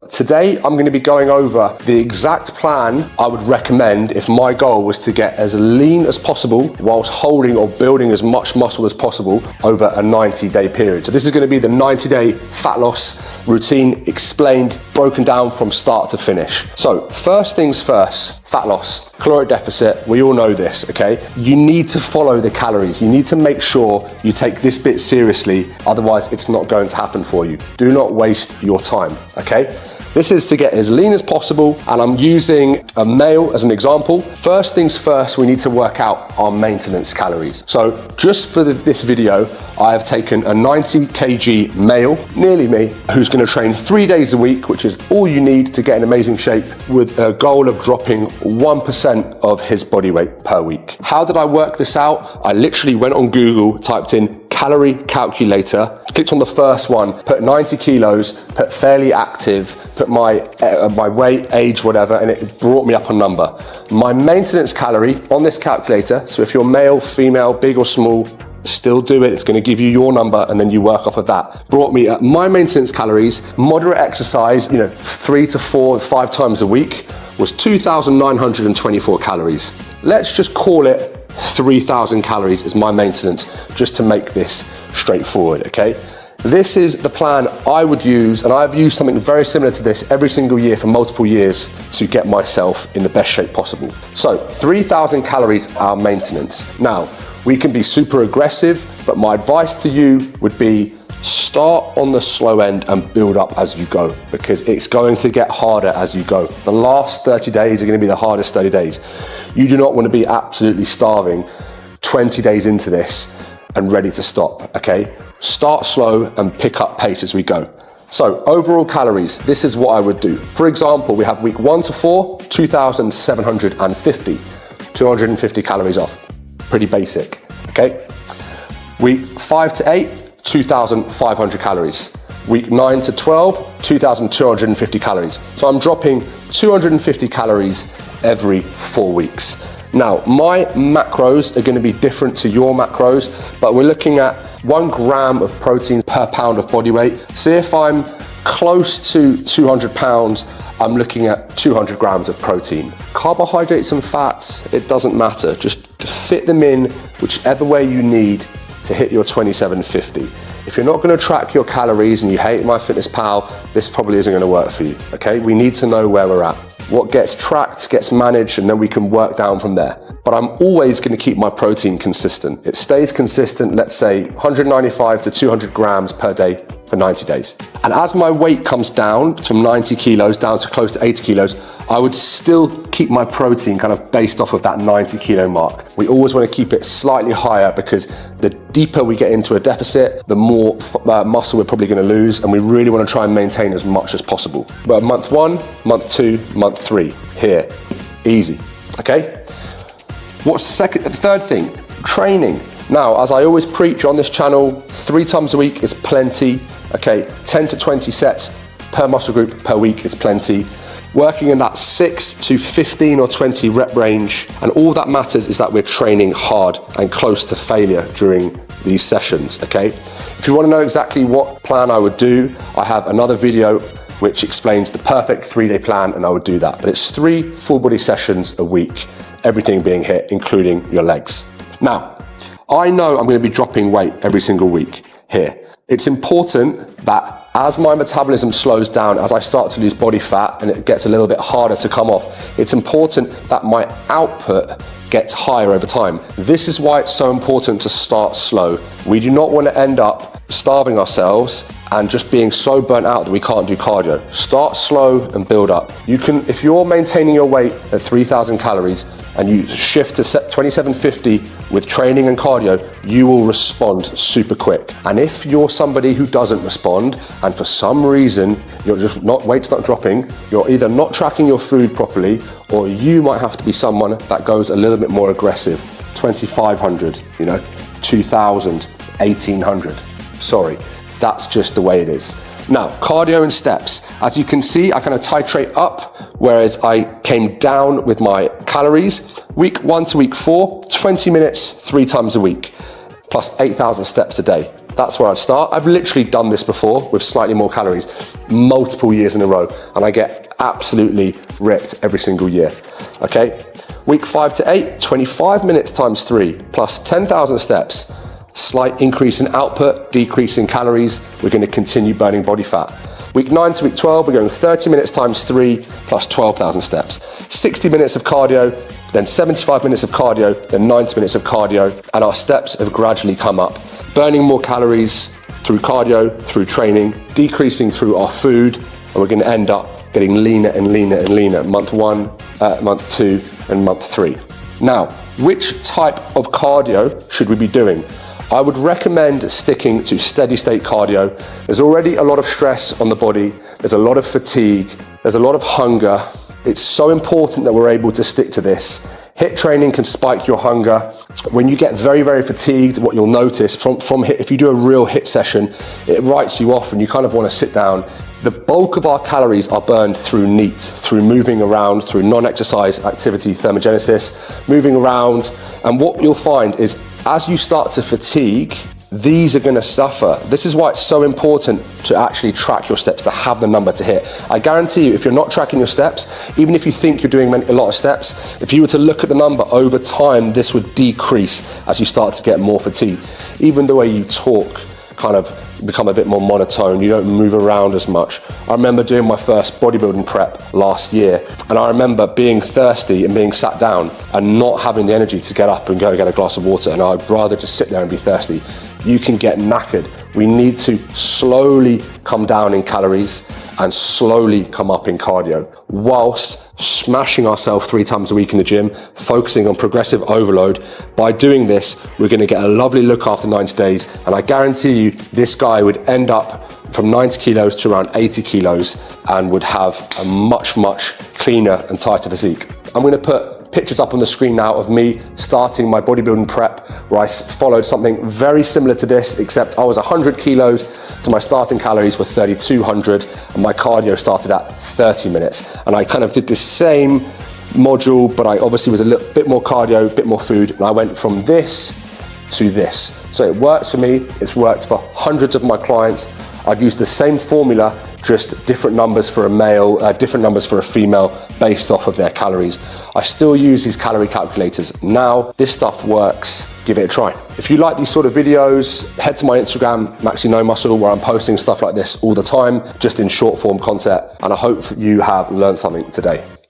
Today, I'm going to be going over the exact plan I would recommend if my goal was to get as lean as possible whilst holding or building as much muscle as possible over a 90-day period. So this is going to be the 90-day fat loss routine explained, broken down from start to finish. So first things first, fat loss, caloric deficit, we all know this, okay? You need to follow the calories. You need to make sure you take this bit seriously, otherwise it's not going to happen for you. Do not waste your time, okay? This is to get as lean as possible, and I'm using a male as an example. First things first, we need to work out our maintenance calories. So just for this video, I have taken a 90 kg male, nearly me, who's going to train 3 days a week, which is all you need to get in amazing shape, with a goal of dropping 1% of his body weight per week. How did I work this out? I literally went on Google, typed in calorie calculator, clicked on the first one, put 90 kilos, put fairly active, put my weight, age, whatever, and it brought me up a number. My maintenance calorie on this calculator, so if you're male, female, big or small, still do it. It's going to give you your number and then you work off of that. Brought me at my maintenance calories, moderate exercise, 3 to 4, 5 times a week, was 2,924 calories. Let's just call it 3,000 calories is my maintenance, just to make this straightforward, okay? This is the plan I would use, and I've used something very similar to this every single year for multiple years to get myself in the best shape possible. So 3,000 calories, our maintenance. Now, we can be super aggressive, but my advice to you would be start on the slow end and build up as you go, because it's going to get harder as you go. The last 30 days are going to be the hardest 30 days. You do not want to be absolutely starving 20 days into this and ready to stop, okay? Start slow and pick up pace as we go. So overall calories, this is what I would do. For example, we have week 1 to 4, 2,750, 250 calories off. Pretty basic, okay? Week 5 to 8, 2,500 calories. Week 9 to 12, 2,250 calories. So I'm dropping 250 calories every 4 weeks. Now, my macros are going to be different to your macros, but we're looking at 1 gram of protein per pound of body weight. So if I'm close to 200 pounds, I'm looking at 200 grams of protein. Carbohydrates and fats, it doesn't matter. Just fit them in whichever way you need to hit your 2750. If you're not going to track your calories and you hate MyFitnessPal, this probably isn't going to work for you, okay? We need to know where we're at. What gets tracked gets managed, and then we can work down from there. But I'm always going to keep my protein consistent. It stays consistent, let's say 195 to 200 grams per day for 90 days. And as my weight comes down from 90 kilos down to close to 80 kilos, I would still keep my protein kind of based off of that 90 kilo mark. We always want to keep it slightly higher, because the deeper we get into a deficit, the more muscle we're probably going to lose, and we really want to try and maintain as much as possible. But month 1, month 2, month 3, here, easy, okay? What's the third thing? Training. Now, as I always preach on this channel, 3 times a week is plenty, okay? 10 to 20 sets per muscle group per week is plenty. Working in that 6 to 15 or 20 rep range, and all that matters is that we're training hard and close to failure during these sessions, okay? If you want to know exactly what plan I would do, I have another video which explains the perfect 3-day plan, and I would do that. But it's 3 full body sessions a week, everything being hit, including your legs. Now, I know I'm going to be dropping weight every single week here. It's important that as my metabolism slows down, as I start to lose body fat and it gets a little bit harder to come off, it's important that my output gets higher over time. This is why it's so important to start slow. We do not want to end up starving ourselves and just being so burnt out that we can't do cardio. Start slow and build up. You can, if you're maintaining your weight at 3,000 calories and you shift to 2,750 with training and cardio, you will respond super quick. And if you're somebody who doesn't respond, and for some reason weight's not dropping, you're either not tracking your food properly, or you might have to be someone that goes a little bit more aggressive. 2,500, 2,000, 1,800. Sorry, that's just the way it is. Now, cardio and steps. As you can see, I kind of titrate up, whereas I came down with my calories. Week 1 to week 4, 20 minutes, 3 times a week, plus 8,000 steps a day. that's where I'd start. I've literally done this before with slightly more calories, multiple years in a row, and I get absolutely ripped every single year, okay? Week 5 to 8, 25 minutes times 3, plus 10,000 steps, slight increase in output, decrease in calories, we're gonna continue burning body fat. Week 9 to week 12, we're going 30 minutes times 3, plus 12,000 steps. 60 minutes of cardio, then 75 minutes of cardio, then 90 minutes of cardio, and our steps have gradually come up. Burning more calories through cardio, through training, decreasing through our food, and we're gonna end up getting leaner and leaner and leaner, month 1, month 2, and month 3. Now, which type of cardio should we be doing? I would recommend sticking to steady state cardio. There's already a lot of stress on the body, there's a lot of fatigue, there's a lot of hunger. It's so important that we're able to stick to this. HIIT training can spike your hunger. When you get very, very fatigued, what you'll notice from HIIT, if you do a real HIIT session, it writes you off and you kind of want to sit down. The bulk of our calories are burned through NEAT, through moving around, through non-exercise activity thermogenesis, moving around. And what you'll find is as you start to fatigue, these are gonna suffer. This is why it's so important to actually track your steps, to have the number to hit. I guarantee you, if you're not tracking your steps, even if you think you're doing a lot of steps, if you were to look at the number over time, this would decrease as you start to get more fatigued. Even the way you talk kind of become a bit more monotone, you don't move around as much. I remember doing my first bodybuilding prep last year, and I remember being thirsty and being sat down and not having the energy to get up and go get a glass of water, and I'd rather just sit there and be thirsty. You can get knackered. We need to slowly come down in calories and slowly come up in cardio, whilst smashing ourselves 3 times a week in the gym, focusing on progressive overload. By doing this, we're gonna get a lovely look after 90 days, and I guarantee you, this guy would end up from 90 kilos to around 80 kilos and would have a much, much cleaner and tighter physique. I'm gonna put pictures up on the screen now of me starting my bodybuilding prep, where I followed something very similar to this, except I was 100 kilos, so my starting calories were 3,200, and my cardio started at 30 minutes. And I kind of did the same module, but I obviously was a little bit more cardio, a bit more food, and I went from this to this. So it works for me, it's worked for hundreds of my clients. I've used the same formula, just different numbers for a male, different numbers for a female, based off of their calories. I still use these calorie calculators now. This stuff works. Give it a try. If you like these sort of videos, head to my Instagram, Maxi No Muscle, where I'm posting stuff like this all the time, just in short form content. And I hope you have learned something today.